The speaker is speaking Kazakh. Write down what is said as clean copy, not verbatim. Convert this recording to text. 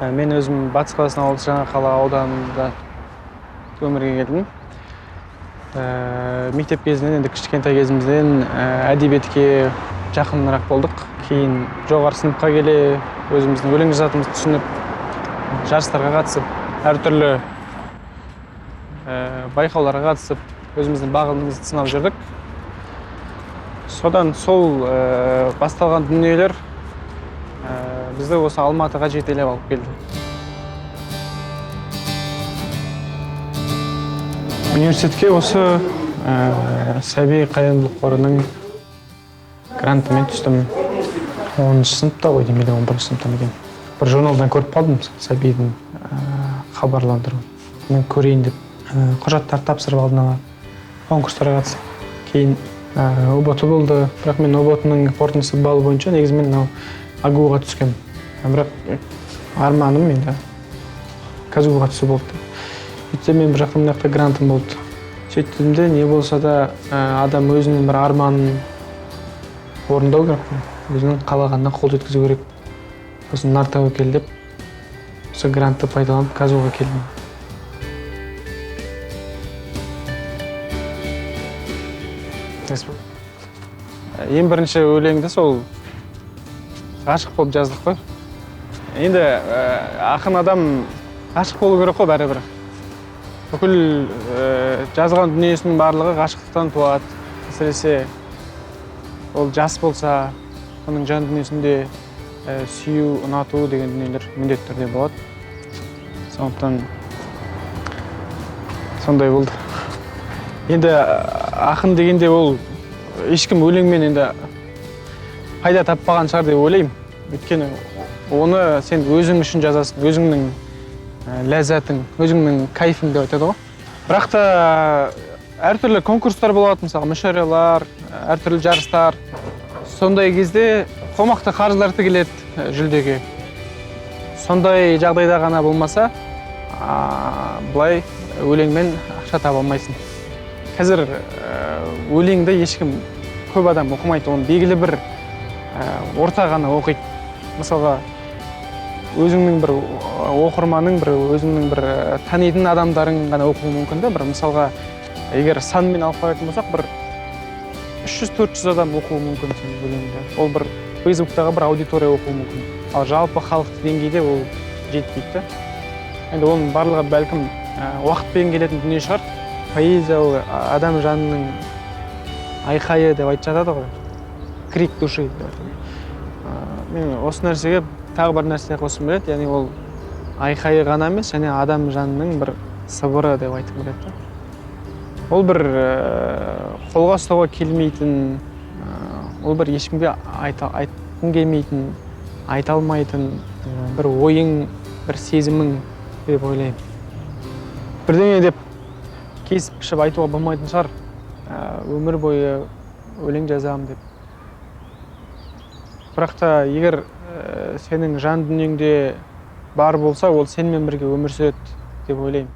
Мен өзім Батыс қаласының ауылы Жаңақала ауданында өмірге келдім. Мектеп кезінен, енді кішкентай кезімізден әдебиетке жақынырақ болдық. Кейін жоғары сыныпқа келе өзіміздің өлең жазатынымызды түсініп, жарыстарға қатысып, әртүрлі байқауларға қатысып, өзіміздің бағытымызды сынап жүрдік. Содан сол басталған дүниелер бізді осы Алматыға жетелеп алып келді. Университетке осы Сәби қайырымдылық қорының грантымен түстім. 10-шы сыныпта ғой деймін, 11-шы сыныпта екен. Бір журналдан көріп қалдым Сәбидің хабарландыруын. Мен көрейін деп құжаттар тапсырып алдым, конкурстарға қатысып. Кейін ұбт болды, бірақ мен ұбт-ның қорытындысы балл бойынша негізі мен АГУ-ға түскем. Бірақ арманым менде КАЗУ-ға түсу болды. Сөйтсем мен бір жақта мына грантым болды. Сөйттім не болса да адам өзінің бір арманын орындау керек, өзінің қалағанына қол жеткізу керек. Сосын Нартәуекел деп осы грантты пайдаланып КАЗУ-ға келдім. Ең бірінші өлеңді сол ғашық болып жаздық қой. Енді ақын адам ғашық болу керек қой бәрібір. Бүкіл жазған дүниесінің барлығы ғашықтықтан туады. Әсіресе ол жас болса, оның жан дүниесінде сүю, ұнату деген дүниелер міндетті түрде болады. Сондықтан сондай болды. Енді ақын дегенде ол ешкім өлеңмен енді пайда таппаған шығар деп ойлаймын. Өйткені оны сен өзің үшін жазасың, өзіңнің ләззатың, өзіңнің кайфың деп айтады ғой. Бірақ та әртүрлі конкурстар болады, мысалы мүшәйралар, әртүрлі жарыстар. Сондай кезде қомақты қаржылар тігіледі жүлдеге. Сондай жағдайда ғана болмаса, былай өлеңмен ақша таба алмайсың. Қазір өлеңді ешкім көп адам оқымайды, оны белгілі бір орта ғана оқиды. Мысалға, өзіңнің бір оқырманың, өзіңнің бір танитын адамдарың ғана оқуы мүмкін да. Мысалға, егер санмен алып қарайтын болсақ, бір 300-400 адам оқуы мүмкін өлеңді. Ол бір Фейсбуктағы бір аудитория оқуы мүмкін. Ал жалпы халықты деңгейде ол жетпейді. Енді оның барлығы бәлкім уақытпен келетін дүние шығар. Поэзия ол адам жанының айқайы деп айтып жатады ғой. Крик души. Мен осы нәрсеге тағы бір нәрсе қосқым келеді, яғни ол айқайы ғана емес, және адам жанының бір сыбыры деп айтқым келеді. Ол бір қолға ұстауға келмейтін, ол бір ешкімге айтқың келмейтін, айта алмайтын бір ойың, бір сезімің деп ойлаймын. Бірдеңе деп кесіп-пішіп айтуға болмайтын шығар, өмір бойы өлең жазамын деп. Бірақ та егер сенің жан дүниеңде бар болса, ол сенімен бірге өмір сүреді деп ойлаймын.